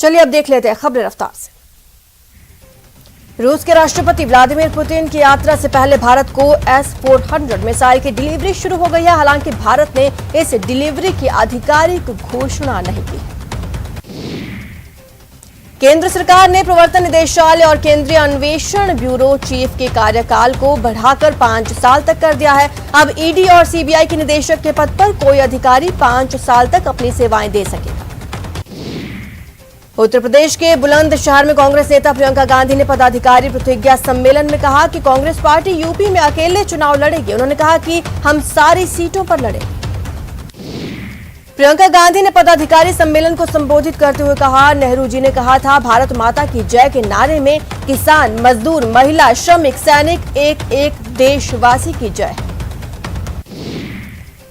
चलिए अब देख लेते हैं खबरें रफ्तार से। रूस के राष्ट्रपति व्लादिमीर पुतिन की यात्रा से पहले भारत को S-400 मिसाइल की डिलीवरी शुरू हो गई है। हालांकि भारत ने इस डिलीवरी की आधिकारिक घोषणा नहीं की है। केंद्र सरकार ने प्रवर्तन निदेशालय और केंद्रीय अन्वेषण ब्यूरो चीफ के कार्यकाल को बढ़ाकर 5 साल तक कर दिया है। अब ईडी और सीबीआई के निदेशक के पद पर कोई अधिकारी 5 साल तक अपनी सेवाएं दे सकेगा। उत्तर प्रदेश के बुलंदशहर में कांग्रेस नेता प्रियंका गांधी ने पदाधिकारी प्रतिज्ञा सम्मेलन में कहा कि कांग्रेस पार्टी यूपी में अकेले चुनाव लड़ेगी। उन्होंने कहा कि हम सारी सीटों पर लड़ेंगे। प्रियंका गांधी ने पदाधिकारी सम्मेलन को संबोधित करते हुए कहा, नेहरू जी ने कहा था भारत माता की जय के नारे में किसान, मजदूर, महिला, श्रमिक, सैनिक, एक एक देशवासी की जय है।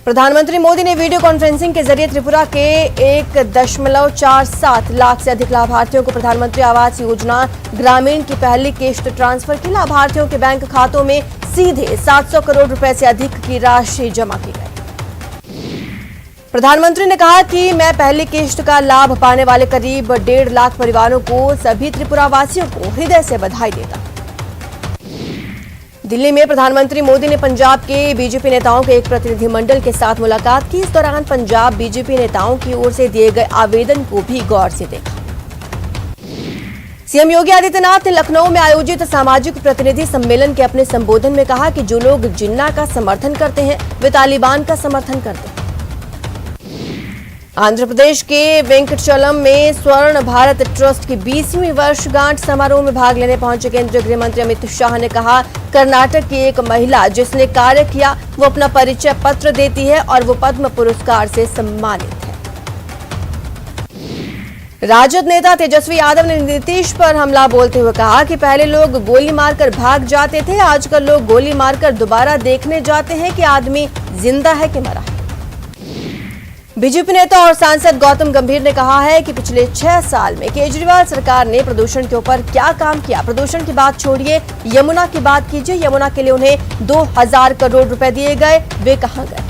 प्रधानमंत्री मोदी ने वीडियो कॉन्फ्रेंसिंग के जरिए त्रिपुरा के 1.47 लाख से अधिक लाभार्थियों को प्रधानमंत्री आवास योजना ग्रामीण की पहली किश्त ट्रांसफर की। लाभार्थियों के बैंक खातों में सीधे 700 करोड़ रुपए से अधिक की राशि जमा की गई। प्रधानमंत्री ने कहा कि मैं पहली किश्त का लाभ पाने वाले करीब 1.5 लाख परिवारों को, सभी त्रिपुरा वासियों को हृदय से बधाई देता। दिल्ली में प्रधानमंत्री मोदी ने पंजाब के बीजेपी नेताओं के एक प्रतिनिधिमंडल के साथ मुलाकात की। इस दौरान पंजाब बीजेपी नेताओं की ओर से दिए गए आवेदन को भी गौर से देखा। सीएम योगी आदित्यनाथ ने लखनऊ में आयोजित सामाजिक प्रतिनिधि सम्मेलन के अपने संबोधन में कहा कि जो लोग जिन्ना का समर्थन करते हैं वे तालिबान का समर्थन करते हैं। आंध्र प्रदेश के वेंकटचलम में स्वर्ण भारत ट्रस्ट की 20वीं वर्षगांठ समारोह में भाग लेने पहुंचे केंद्रीय गृह मंत्री अमित शाह ने कहा, कर्नाटक की एक महिला जिसने कार्य किया वो अपना परिचय पत्र देती है और वो पद्म पुरस्कार से सम्मानित है। राजद नेता तेजस्वी यादव ने नीतीश पर हमला बोलते हुए कहा कि पहले लोग गोली मारकर भाग जाते थे, आजकल लोग गोली मारकर दोबारा देखने जाते हैं कि आदमी जिंदा है कि मरा है। बीजेपी नेता और सांसद गौतम गंभीर ने कहा है कि पिछले 6 साल में केजरीवाल सरकार ने प्रदूषण के ऊपर क्या काम किया। प्रदूषण की बात छोड़िए, यमुना की बात कीजिए। यमुना के लिए उन्हें 2000 करोड़ रुपए दिए गए, वे कहां गए।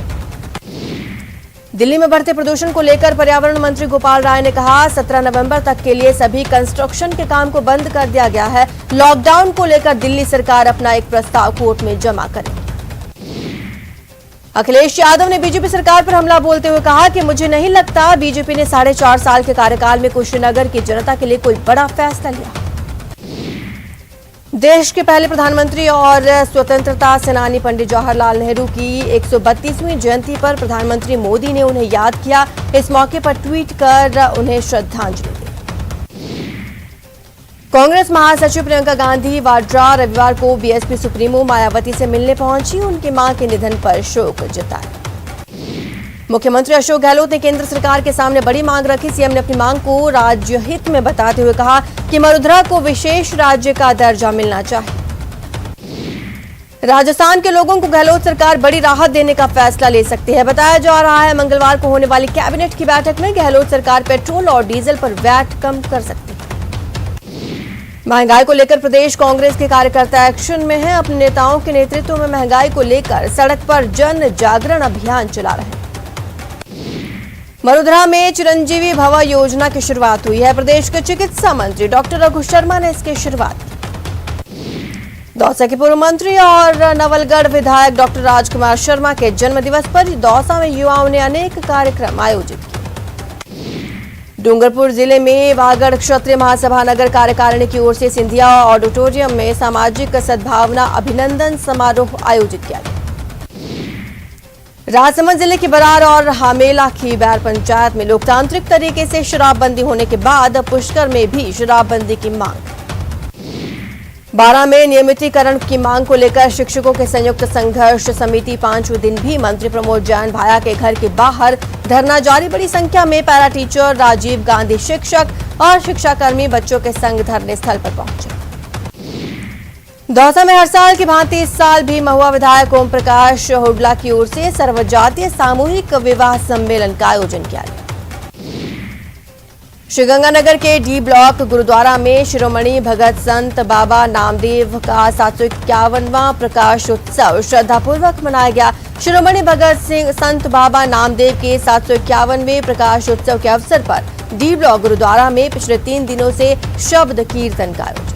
दिल्ली में बढ़ते प्रदूषण को लेकर पर्यावरण मंत्री गोपाल राय ने कहा, 17 नवंबर तक के लिए सभी कंस्ट्रक्शन के काम को बंद कर दिया गया है। लॉकडाउन को लेकर दिल्ली सरकार अपना एक प्रस्ताव कोर्ट में जमा करे। अखिलेश यादव ने बीजेपी सरकार पर हमला बोलते हुए कहा कि मुझे नहीं लगता बीजेपी ने 4.5 साल के कार्यकाल में कुशीनगर की जनता के लिए कोई बड़ा फैसला लिया। देश के पहले प्रधानमंत्री और स्वतंत्रता सेनानी पंडित जवाहरलाल नेहरू की 132वीं जयंती पर प्रधानमंत्री मोदी ने उन्हें याद किया। इस मौके पर ट्वीट कर उन्हें श्रद्धांजलि दी। कांग्रेस महासचिव प्रियंका गांधी वाड्रा रविवार को बीएसपी सुप्रीमो मायावती से मिलने पहुंची। उनकी मां के निधन पर शोक जताया। मुख्यमंत्री अशोक गहलोत ने केंद्र सरकार के सामने बड़ी मांग रखी। सीएम ने अपनी मांग को राज्य हित में बताते हुए कहा कि मरुधरा को विशेष राज्य का दर्जा मिलना चाहिए। राजस्थान के लोगों को गहलोत सरकार बड़ी राहत देने का फैसला ले सकती है। बताया जा रहा है मंगलवार को होने वाली कैबिनेट की बैठक में गहलोत सरकार पेट्रोल और डीजल पर वैट कम कर सकती है। महंगाई को लेकर प्रदेश कांग्रेस के कार्यकर्ता एक्शन में हैं। अपने नेताओं के नेतृत्व में महंगाई को लेकर सड़क पर जन जागरण अभियान चला रहे हैं। मरुधरा में चिरंजीवी भवा योजना की शुरुआत हुई है। प्रदेश के चिकित्सा मंत्री डॉक्टर रघु शर्मा ने इसकी शुरुआत की। दौसा के पूर्व मंत्री और नवलगढ़ विधायक डॉक्टर राजकुमार शर्मा के जन्मदिवस पर दौसा में युवाओं ने अनेक कार्यक्रम आयोजित किए। डूंगरपुर जिले में वागड़ क्षत्रिय महासभा नगर कार्यकारिणी की ओर से सिंधिया ऑडिटोरियम में सामाजिक सद्भावना अभिनंदन समारोह आयोजित किया गया। राजसमंद जिले की बरार और हामेला की बैर पंचायत में लोकतांत्रिक तरीके से शराबबंदी होने के बाद पुष्कर में भी शराबबंदी की मांग। बारां में नियमितीकरण की मांग को लेकर शिक्षकों के संयुक्त संघर्ष समिति 5वें दिन भी मंत्री प्रमोद जैन भाया के घर के बाहर धरना जारी। बड़ी संख्या में पैरा टीचर, राजीव गांधी शिक्षक और शिक्षाकर्मी बच्चों के संग धरने स्थल पर पहुंचे। दौसा में हर साल की भांति इस साल भी महुआ विधायक ओम प्रकाश हुड्डा की ओर से सर्वजातीय सामूहिक विवाह सम्मेलन का आयोजन किया गया। श्रीगंगानगर के डी ब्लॉक गुरुद्वारा में शिरोमणि भगत संत बाबा नामदेव का 751वां प्रकाश उत्सव श्रद्धापूर्वक मनाया गया। शिरोमणि भगत सिंह संत बाबा नामदेव के 751वें प्रकाश उत्सव के अवसर पर डी ब्लॉक गुरुद्वारा में पिछले 3 दिनों से शब्द कीर्तन का आयोजन।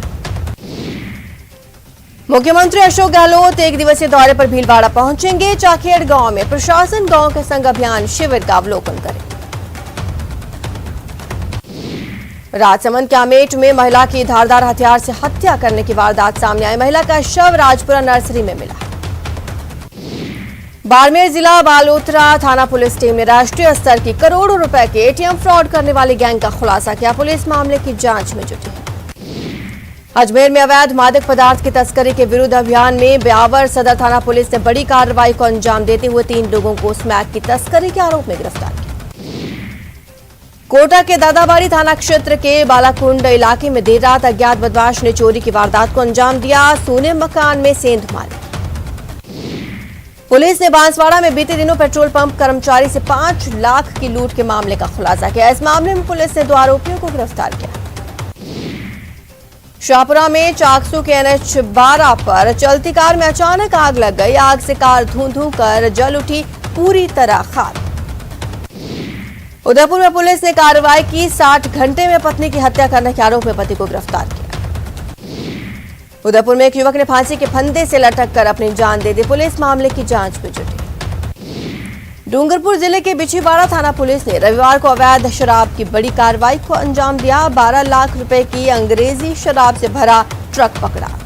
मुख्यमंत्री अशोक गहलोत 1 दिवसीय दौरे पर भीलवाड़ा पहुंचेंगे। चाखेड़ गांव में प्रशासन गांव के संग अभियान शिविर का अवलोकन करेंगे। राजसमंद के आमेट में महिला की धारदार हथियार से हत्या करने की वारदात सामने आई। महिला का शव राजपुरा नर्सरी में मिला। बाड़मेर जिला बालोतरा थाना पुलिस टीम ने राष्ट्रीय स्तर की करोड़ों रुपए के एटीएम फ्रॉड करने वाली गैंग का खुलासा किया। पुलिस मामले की जांच में जुटी है। अजमेर में अवैध मादक पदार्थ की तस्करी के विरुद्ध अभियान में ब्यावर सदर थाना पुलिस ने बड़ी कार्रवाई को अंजाम देते हुए 3 लोगों को स्मैक की तस्करी के आरोप में गिरफ्तार किया। कोटा के दादाबाड़ी थाना क्षेत्र के बालाकुंड इलाके में देर रात अज्ञात बदमाश ने चोरी की वारदात को अंजाम दिया। सोने मकान में सेंध मारी। पुलिस ने बांसवाड़ा में बीते दिनों पेट्रोल पंप कर्मचारी से 5 लाख की लूट के मामले का खुलासा किया। इस मामले में पुलिस ने 2 आरोपियों को गिरफ्तार किया। शाहपुरा में चाकसू के NH 12 पर चलती कार में अचानक आग लग गई। आग से कार धूं-धूं कर जल उठी, पूरी तरह खाक। उदयपुर में पुलिस ने कार्रवाई की। 60 घंटे में पत्नी की हत्या करने के आरोप में पति को गिरफ्तार किया। उदयपुर में एक युवक ने फांसी के फंदे से लटक कर अपनी जान दे दी। पुलिस मामले की जांच में जुटी। डूंगरपुर जिले के बिछीवाड़ा थाना पुलिस ने रविवार को अवैध शराब की बड़ी कार्रवाई को अंजाम दिया। 12 लाख रुपए की अंग्रेजी शराब से भरा ट्रक पकड़ा।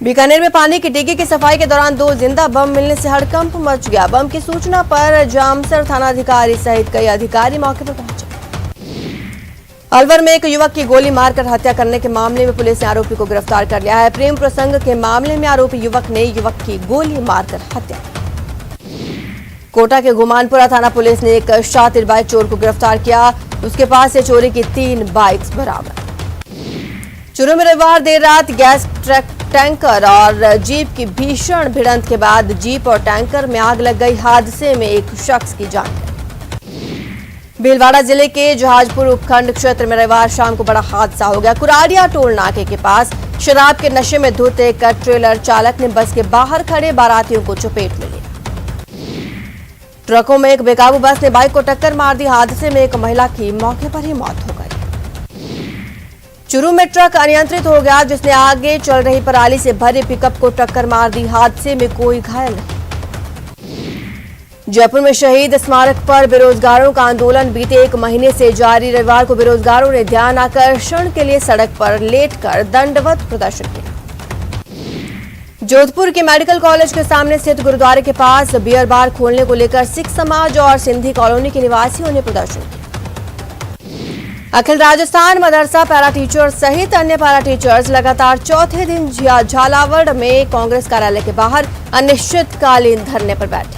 बीकानेर में पानी की डिग्गी की सफाई के दौरान 2 जिंदा बम मिलने से हड़कंप मच गया। बम की सूचना पर जामसर थानाधिकारी सहित कई अधिकारी मौके पर पहुंचे। अलवर में एक युवक की गोली मारकर हत्या करने के मामले में पुलिस ने आरोपी को गिरफ्तार कर लिया है। प्रेम प्रसंग के मामले में आरोपी युवक ने युवक की गोली मारकर हत्या की। कोटा के गुमानपुरा थाना पुलिस ने एक शातिर बाइक चोर को गिरफ्तार किया। उसके पास से चोरी की 3 बाइक्स बरामद। चूरू में रविवार देर रात गैस टैंकर और जीप की भीषण भिड़ंत के बाद जीप और टैंकर में आग लग गई। हादसे में एक शख्स की जान गई। भीलवाड़ा जिले के जहाजपुर उपखंड क्षेत्र में रविवार शाम को बड़ा हादसा हो गया। कुराड़िया टोल नाके के पास शराब के नशे में धुत एक ट्रेलर चालक ने बस के बाहर खड़े बारातियों को चपेट में लिया। ट्रकों में एक बेकाबू बस ने बाइक को टक्कर मार दी। हादसे में एक महिला की मौके पर ही मौत हो गई। चूरू में ट्रक अनियंत्रित हो गया, जिसने आगे चल रही पराली से भरे पिकअप को टक्कर मार दी। हादसे में कोई घायल नहीं। जयपुर में शहीद स्मारक पर बेरोजगारों का आंदोलन बीते 1 महीने से जारी। रविवार को बेरोजगारों ने ध्यान आकर्षण के लिए सड़क पर लेटकर दंडवत प्रदर्शन किया। जोधपुर के मेडिकल कॉलेज के सामने स्थित गुरुद्वारे के पास बियर बार खोलने को लेकर सिख समाज और सिंधी कॉलोनी के निवासियों ने प्रदर्शन किया। अखिल राजस्थान मदरसा पैरा टीचर सहित अन्य पैरा टीचर्स लगातार चौथे दिन झालावाड़ में कांग्रेस कार्यालय के बाहर अनिश्चितकालीन धरने पर बैठे।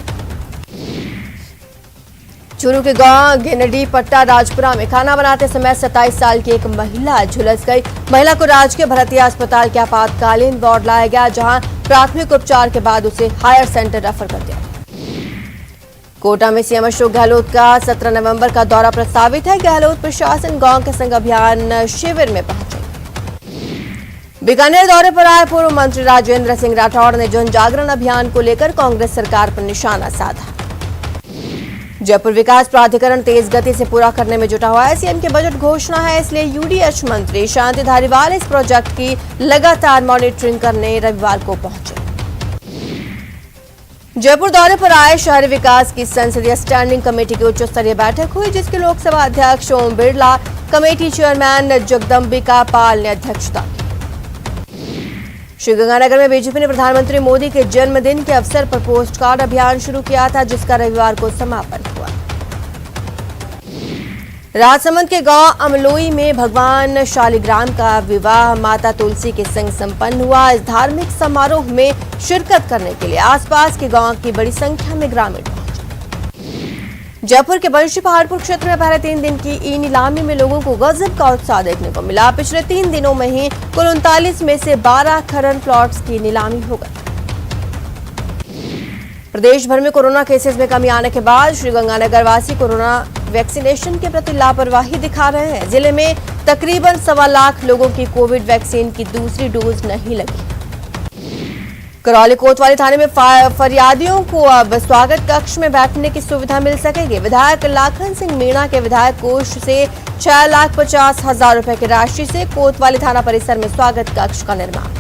चूरू के गांव गिनडी पट्टा राजपुरा में खाना बनाते समय 27 साल की एक महिला झुलस गई। महिला को राजकीय भरतिया अस्पताल के आपातकालीन वार्ड लाया गया, जहां प्राथमिक उपचार के बाद उसे हायर सेंटर रेफर कर दिया। कोटा में सीएम अशोक गहलोत का 17 नवंबर का दौरा प्रस्तावित है। गहलोत प्रशासन गांव के संग अभियान शिविर में पहुंचे। बीकानेर दौरे पर आए पूर्व मंत्री राजेंद्र सिंह राठौड़ ने जन जागरण अभियान को लेकर कांग्रेस सरकार पर निशाना साधा। जयपुर विकास प्राधिकरण तेज गति से पूरा करने में जुटा हुआ है। सीएम की बजट घोषणा है, इसलिए यूडीएच मंत्री शांति धारीवाल इस प्रोजेक्ट की लगातार मॉनिटरिंग करने रविवार को पहुंचे। जयपुर दौरे पर आए शहरी विकास की संसदीय स्टैंडिंग कमेटी की उच्च स्तरीय बैठक हुई, जिसके लोकसभा अध्यक्ष ओम बिरला, कमेटी चेयरमैन जगदम्बिका पाल ने अध्यक्षता की। श्रीगंगानगर में बीजेपी ने प्रधानमंत्री मोदी के जन्मदिन के अवसर पर पोस्ट कार्ड अभियान शुरू किया था, जिसका रविवार को समापन हुआ। राजसमंद के गांव अमलोई में भगवान शालिग्राम का विवाह माता तुलसी के संग संपन्न हुआ। इस धार्मिक समारोह में शिरकत करने के लिए आसपास के गांव की बड़ी संख्या में ग्रामीण पहुंचे। जयपुर के बंशी पहाड़पुर क्षेत्र में पहले 3 दिन की ई नीलामी में लोगों को गजब का उत्साह देखने को मिला। पिछले 3 दिनों में ही कुल 39 में से 12 खनन प्लॉट्स की नीलामी हो गई। प्रदेश भर में कोरोना केसेस में कमी आने के बाद श्रीगंगानगर वासी कोरोना वैक्सीनेशन के प्रति लापरवाही दिखा रहे हैं। जिले में तकरीबन 1.25 लाख लोगों की कोविड वैक्सीन की दूसरी डोज नहीं लगी। करौली कोतवाली थाने में फरियादियों को अब स्वागत कक्ष में बैठने की सुविधा मिल सकेगी। विधायक लाखन सिंह मीणा के विधायक कोष से 6,50,000 रुपए की राशि से कोतवाली थाना परिसर में स्वागत कक्ष का निर्माण।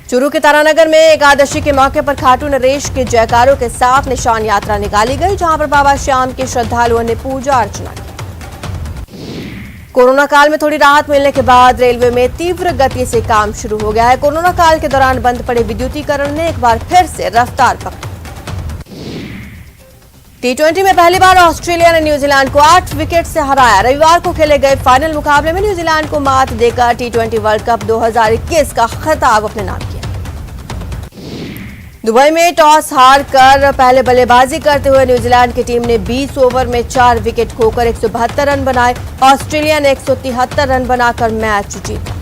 चूरू के तारानगर में एकादशी के मौके पर खाटू नरेश के जयकारों के साथ निशान यात्रा निकाली गई, जहां पर बाबा श्याम के श्रद्धालुओं ने पूजा अर्चना की। कोरोना काल में थोड़ी राहत मिलने के बाद रेलवे में तीव्र गति से काम शुरू हो गया है। कोरोना काल के दौरान बंद पड़े विद्युतीकरण ने एक बार फिर से रफ्तार पकड़ी। T20 में पहली बार ऑस्ट्रेलिया ने न्यूजीलैंड को 8 विकेट से हराया। रविवार को खेले गए फाइनल मुकाबले में न्यूजीलैंड को मात देकर T20 वर्ल्ड कप 2021 का खिताब अपने नाम किया। दुबई में टॉस हारकर पहले बल्लेबाजी करते हुए न्यूजीलैंड की टीम ने 20 ओवर में 4 विकेट खोकर 172 रन बनाए। ऑस्ट्रेलिया ने 173 रन बनाकर मैच जीता।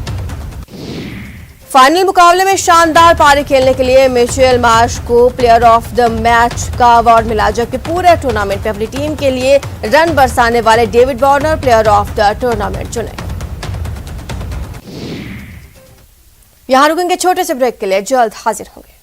फाइनल मुकाबले में शानदार पारी खेलने के लिए मिचेल मार्श को प्लेयर ऑफ द मैच का अवार्ड मिला, जबकि पूरे टूर्नामेंट में अपनी टीम के लिए रन बरसाने वाले David Warner player of the tournament चुने। यहां रुकेंगे छोटे से ब्रेक के लिए, जल्द हाजिर होंगे।